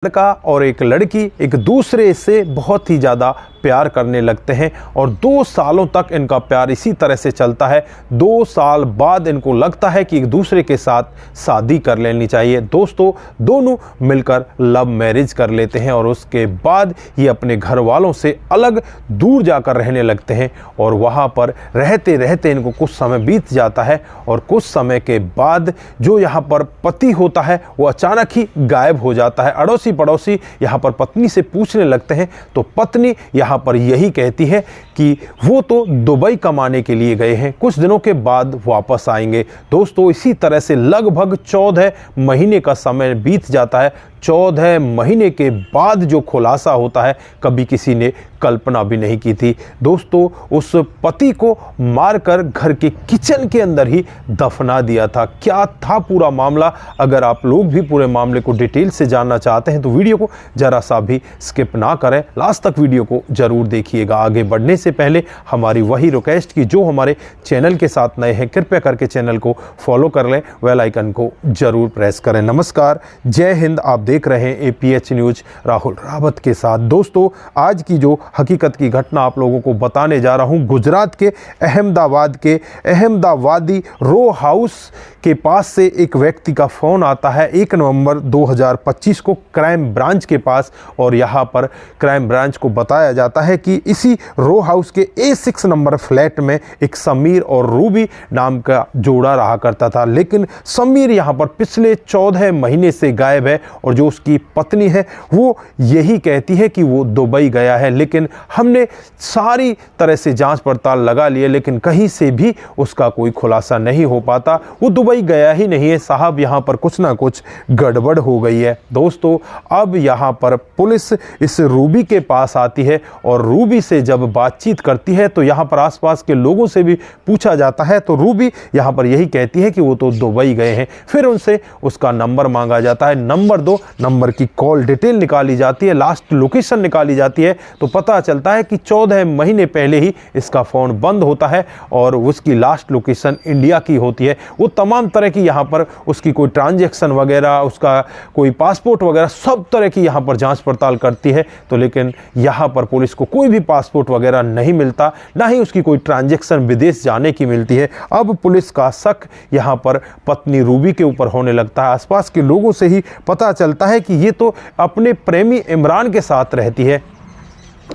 लड़का और एक लड़की एक दूसरे से बहुत ही ज़्यादा प्यार करने लगते हैं और 2 सालों तक इनका प्यार इसी तरह से चलता है। 2 साल बाद इनको लगता है कि एक दूसरे के साथ शादी कर लेनी चाहिए। दोस्तों, दोनों मिलकर लव मैरिज कर लेते हैं और उसके बाद ये अपने घर वालों से अलग दूर जाकर रहने लगते हैं और वहाँ पर रहते रहते इनको कुछ समय बीत जाता है और कुछ समय के बाद जो यहाँ पर पति होता है वो अचानक ही गायब हो जाता है। अड़ोसी पड़ोसी यहाँ पर पत्नी से पूछने लगते हैं तो पत्नी यहाँ पर यही कहती है कि वो तो दुबई कमाने के लिए गए हैं, कुछ दिनों के बाद वापस आएंगे। दोस्तों, इसी तरह से लगभग 14 महीने का समय बीत जाता है। 14 महीने के बाद जो खुलासा होता है कभी किसी ने कल्पना भी नहीं की थी। दोस्तों, उस पति को मारकर घर के किचन के अंदर ही दफना दिया था। क्या था पूरा मामला? अगर आप लोग भी पूरे मामले को डिटेल से जानना चाहते हैं तो वीडियो को जरा सा भी स्किप ना करें, लास्ट तक वीडियो को जरूर देखिएगा। आगे बढ़ने से पहले हमारी वही रिक्वेस्ट की जो हमारे चैनल के साथ नए हैं, कृपया करके चैनल को फॉलो कर लें, बेल आइकन को जरूर प्रेस करें। नमस्कार, जय हिंद। आप देख रहे हैं APH न्यूज राहुल रावत के साथ। दोस्तों, आज की जो हकीकत की घटना आप लोगों को बताने जा रहा हूं, गुजरात के अहमदाबाद के अहमदाबादी रो हाउस के पास से एक व्यक्ति का फ़ोन आता है 1 नवंबर 2025 को क्राइम ब्रांच के पास और यहाँ पर क्राइम ब्रांच को बताया जाता है कि इसी रो हाउस के A6 नंबर फ्लैट में एक समीर और रूबी नाम का जोड़ा रहा करता था। लेकिन समीर यहाँ पर पिछले 14 महीने से गायब है और जो उसकी पत्नी है वो यही कहती है कि वो दुबई गया है। लेकिन हमने सारी तरह से जांच पड़ताल लगा लिए लेकिन कहीं से भी उसका कोई खुलासा नहीं हो पाता। वो दुबई गया ही नहीं है साहब, यहाँ पर कुछ ना कुछ गड़बड़ हो गई है। दोस्तों, अब यहाँ पर पुलिस इस रूबी के पास आती है और रूबी से जब बातचीत करती है तो यहाँ पर आसपास के लोगों से भी पूछा जाता है तो रूबी यहाँ पर यही कहती है कि वो तो दुबई गए हैं। फिर उनसे उसका नंबर मांगा जाता है। नंबर 2 नंबर की कॉल डिटेल निकाली जाती है, लास्ट लोकेशन निकाली जाती है तो पता चलता है कि 14 महीने पहले ही इसका फ़ोन बंद होता है और उसकी लास्ट लोकेशन इंडिया की होती है। वो तमाम तरह की यहाँ पर उसकी कोई ट्रांजैक्शन वगैरह, उसका कोई पासपोर्ट वगैरह सब तरह की यहाँ पर जांच पड़ताल करती है तो लेकिन यहाँ पर पुलिस को कोई भी पासपोर्ट वगैरह नहीं मिलता, ना ही उसकी कोई ट्रांजैक्शन विदेश जाने की मिलती है। अब पुलिस का शक यहाँ पर पत्नी रूबी के ऊपर होने लगता है। आसपास के लोगों से ही पता चलता है कि ये तो अपने प्रेमी इमरान के साथ रहती है।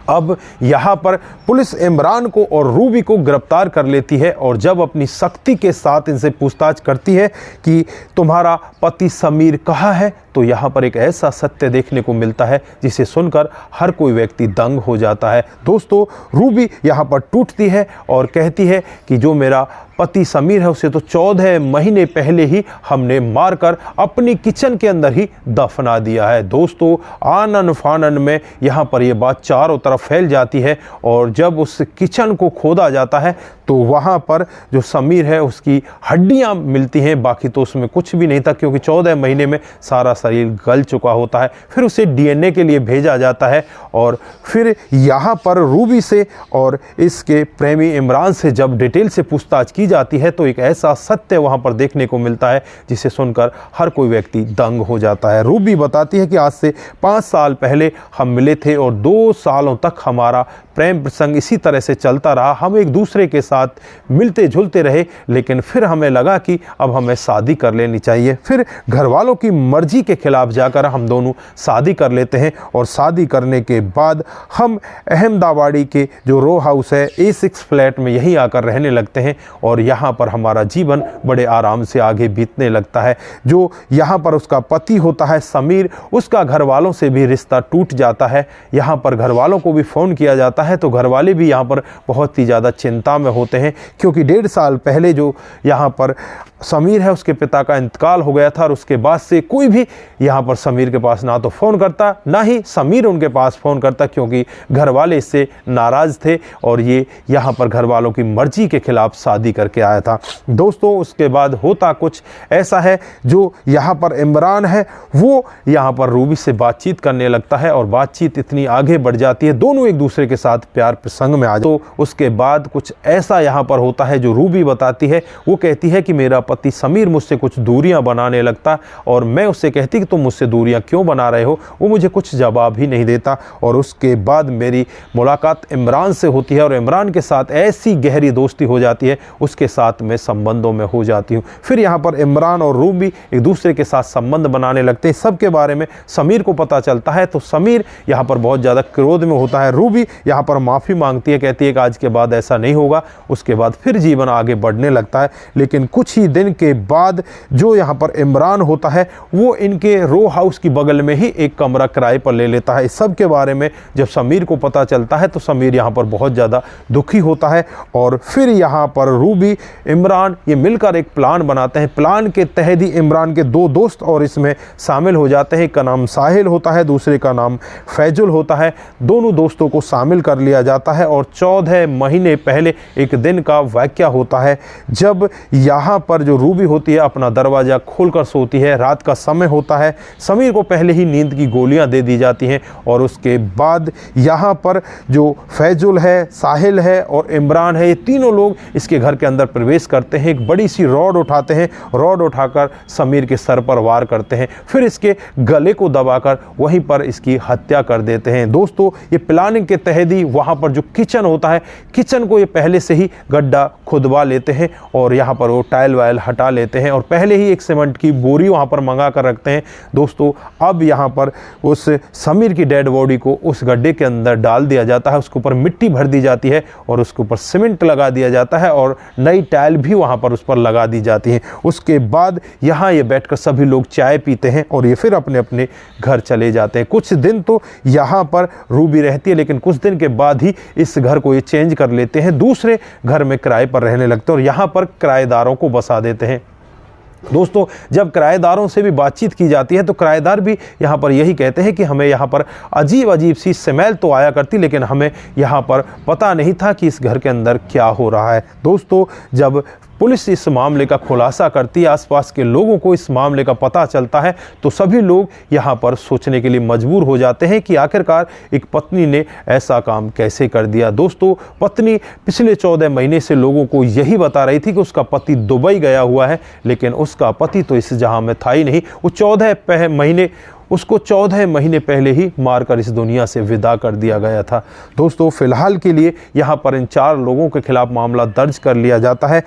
अब यहाँ पर पुलिस इमरान को और रूबी को गिरफ्तार कर लेती है और जब अपनी सख्ती के साथ इनसे पूछताछ करती है कि तुम्हारा पति समीर कहाँ है तो यहाँ पर एक ऐसा सत्य देखने को मिलता है जिसे सुनकर हर कोई व्यक्ति दंग हो जाता है। दोस्तों, रूबी यहाँ पर टूटती है और कहती है कि जो मेरा पति समीर है उसे तो 14 महीने पहले ही हमने मारकर अपनी किचन के अंदर ही दफना दिया है। दोस्तों, आनन फानन में यहाँ पर यह बात चारों तरफ फैल जाती है और जब उस किचन को खोदा जाता है तो वहाँ पर जो समीर है उसकी हड्डियाँ मिलती हैं, बाकी तो उसमें कुछ भी नहीं था क्योंकि 14 महीने में सारा शरीर गल चुका होता है। फिर उसे DNA के लिए भेजा जाता है और फिर यहाँ पर रूबी से और इसके प्रेमी इमरान से जब डिटेल से पूछताछ की जाती है तो एक ऐसा सत्य वहाँ पर देखने को मिलता है जिसे सुनकर हर कोई व्यक्ति दंग हो जाता है। रूबी बताती है कि आज से 5 साल पहले हम मिले थे और 2 सालों तक हमारा प्रेम प्रसंग इसी तरह से चलता रहा। हम एक दूसरे के साथ मिलते जुलते रहे लेकिन फिर हमें लगा कि अब हमें शादी कर लेनी चाहिए। फिर घर वालों की मर्जी के खिलाफ जाकर हम दोनों शादी कर लेते हैं और शादी करने के बाद हम अहमदाबादी के जो रो हाउस है A6 फ्लैट में यहीं आकर रहने लगते हैं और यहाँ पर हमारा जीवन बड़े आराम से आगे बीतने लगता है। जो यहाँ पर उसका पति होता है समीर, उसका घर वालों से भी रिश्ता टूट जाता है। यहाँ पर घर वालों को भी फ़ोन किया जाता है तो घर वाले भी यहाँ पर बहुत ही ज़्यादा चिंता में होते हैं क्योंकि 1.5 साल पहले जो यहाँ पर समीर है उसके पिता का इंतकाल हो गया था और उसके बाद से कोई भी यहाँ पर समीर के पास ना तो फ़ोन करता ना ही समीर उनके पास फ़ोन करता क्योंकि घर वाले इससे नाराज़ थे और ये यहाँ पर घर वालों की मर्जी के खिलाफ शादी करके आया था। दोस्तों, उसके बाद होता कुछ ऐसा है, जो यहाँ पर इमरान है वो यहाँ पर रूबी से बातचीत करने लगता है और बातचीत इतनी आगे बढ़ जाती है, दोनों एक दूसरे के साथ साथ प्यार प्रसंग में आ जाए। तो उसके बाद कुछ ऐसा यहाँ पर होता है जो रूबी बताती है। वो कहती है कि मेरा पति समीर मुझसे कुछ दूरियां बनाने लगता और मैं उससे कहती कि तुम मुझसे दूरियां क्यों बना रहे हो। वो मुझे कुछ जवाब ही नहीं देता और उसके बाद मेरी मुलाकात इमरान से होती है और इमरान के साथ ऐसी गहरी दोस्ती हो जाती है, उसके साथ मैं संबंधों में हो जाती हूँ। फिर यहाँ पर इमरान और रूबी एक दूसरे के साथ संबंध बनाने लगते हैं। सबके बारे में समीर को पता चलता है तो समीर यहाँ पर बहुत ज़्यादा क्रोध में होता है। रूबी यहाँ पर माफ़ी मांगती है, कहती है कि आज के बाद ऐसा नहीं होगा। उसके बाद फिर जीवन आगे बढ़ने लगता है। लेकिन कुछ ही दिन के बाद जो यहाँ पर इमरान होता है वो इनके रो हाउस की बगल में ही एक कमरा किराए पर ले लेता है। इस सब के बारे में जब समीर को पता चलता है तो समीर यहाँ पर बहुत ज़्यादा दुखी होता है और फिर यहाँ पर रूबी इमरान ये मिलकर एक प्लान बनाते हैं। प्लान के तहत ही इमरान के दो दोस्त और इसमें शामिल हो जाते हैं। एक का नाम साहिल होता है, दूसरे का नाम फैजुल होता है। दोनों दोस्तों को शामिल कर लिया जाता है और 14 महीने पहले एक दिन का वाक़या होता है जब यहाँ पर जो रूबी होती है अपना दरवाज़ा खोलकर सोती है। रात का समय होता है। समीर को पहले ही नींद की गोलियां दे दी जाती हैं और उसके बाद यहाँ पर जो फैजुल है, साहिल है और इमरान है, ये तीनों लोग इसके घर के अंदर प्रवेश करते हैं। एक बड़ी सी रॉड उठाते हैं, रॉड उठाकर समीर के सर पर वार करते हैं, फिर इसके गले को दबाकर वहीं पर इसकी हत्या कर देते हैं। दोस्तों ये प्लानिंग के तहत ही वहाँ पर जो किचन होता है, किचन को ये पहले से ही गड्ढा खुदवा लेते हैं और यहाँ पर वो टाइल वाइल हटा लेते हैं और पहले ही एक सीमेंट की बोरी वहाँ पर मंगा कर रखते हैं। दोस्तों अब यहाँ पर उस समीर की डेड बॉडी को उस गड्ढे के अंदर डाल दिया जाता है, उसके ऊपर मिट्टी भर दी जाती है और उसके ऊपर सीमेंट लगा दिया जाता है और नई टाइल भी वहाँ पर उस पर लगा दी जाती है। उसके बाद यहाँ ये बैठकर सभी लोग चाय पीते हैं और ये फिर अपने अपने घर चले जाते हैं। कुछ दिन तो यहाँ पर रूबी रहती है लेकिन कुछ दिन के बाद ही इस घर को ये चेंज कर लेते हैं, दूसरे घर में किराए पर रहने लगते हैं और यहाँ पर किराएदारों को बसा देते हैं। दोस्तों जब किराएदारों से भी बातचीत की जाती है तो किराएदार भी यहाँ पर यही कहते हैं कि हमें यहाँ पर अजीब अजीब सी स्मेल तो आया करती, लेकिन हमें यहाँ पर पता नहीं था कि इस घर के अंदर क्या हो रहा है। दोस्तों जब पुलिस इस मामले का खुलासा करती है, आसपास के लोगों को इस मामले का पता चलता है तो सभी लोग यहाँ पर सोचने के लिए मजबूर हो जाते हैं कि आखिरकार एक पत्नी ने ऐसा काम कैसे कर दिया। दोस्तों पत्नी पिछले 14 महीने से लोगों को यही बता रही थी कि उसका पति दुबई गया हुआ है, लेकिन उसका पति तो इस जहां में था ही नहीं। वो 14 महीने पहले ही मारकर इस दुनिया से विदा कर दिया गया था। दोस्तों फिलहाल के लिए यहाँ पर इन 4 लोगों के खिलाफ मामला दर्ज कर लिया जाता है,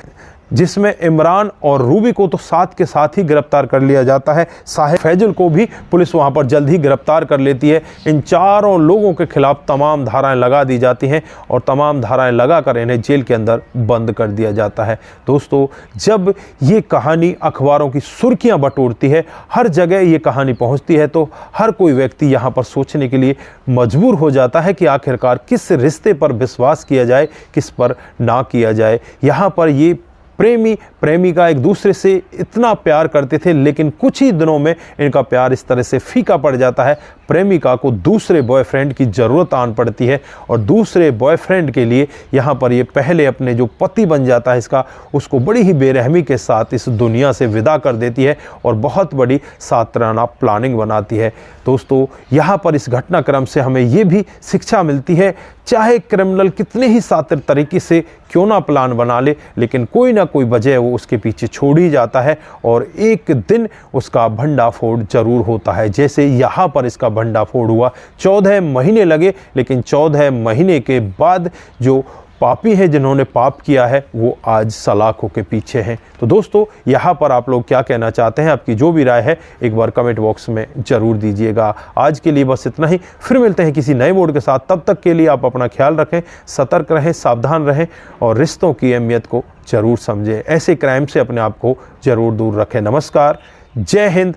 जिसमें इमरान और रूबी को तो साथ के साथ ही गिरफ्तार कर लिया जाता है। साहिल फैजुल को भी पुलिस वहां पर जल्द ही गिरफ्तार कर लेती है। इन चारों लोगों के खिलाफ तमाम धाराएं लगा दी जाती हैं और तमाम धाराएं लगाकर इन्हें जेल के अंदर बंद कर दिया जाता है। दोस्तों जब ये कहानी अखबारों की सुर्खियां बटोरती है, हर जगह ये कहानी पहुंचती है तो हर कोई व्यक्ति यहाँ पर सोचने के लिए मजबूर हो जाता है कि आखिरकार किस रिश्ते पर विश्वास किया जाए, किस पर ना किया जाए। यहाँ पर ये प्रेमी प्रेमिका एक दूसरे से इतना प्यार करते थे, लेकिन कुछ ही दिनों में इनका प्यार इस तरह से फीका पड़ जाता है। प्रेमिका को दूसरे बॉयफ्रेंड की ज़रूरत आन पड़ती है और दूसरे बॉयफ्रेंड के लिए यहाँ पर ये पहले अपने जो पति बन जाता है इसका, उसको बड़ी ही बेरहमी के साथ इस दुनिया से विदा कर देती है और बहुत बड़ी सातराना प्लानिंग बनाती है। दोस्तों यहाँ पर इस घटनाक्रम से हमें ये भी शिक्षा मिलती है, चाहे क्रिमिनल कितने ही सातिर तरीके से क्यों ना प्लान बना ले, लेकिन कोई ना कोई वजह वो उसके पीछे छोड़ ही जाता है और एक दिन उसका भंडाफोड़ जरूर होता है। जैसे यहाँ पर इसका भंडाफोड़ हुआ, 14 महीने लगे, लेकिन 14 महीने के बाद जो पापी है जिन्होंने पाप किया है वो आज सलाखों के पीछे हैं। तो दोस्तों यहाँ पर आप लोग क्या कहना चाहते हैं, आपकी जो भी राय है एक बार कमेंट बॉक्स में ज़रूर दीजिएगा। आज के लिए बस इतना ही, फिर मिलते हैं किसी नए मोड के साथ। तब तक के लिए आप अपना ख्याल रखें, सतर्क रहें, सावधान रहें और रिश्तों की अहमियत को ज़रूर समझें। ऐसे क्राइम से अपने आप को ज़रूर दूर रखें। नमस्कार, जय हिंद,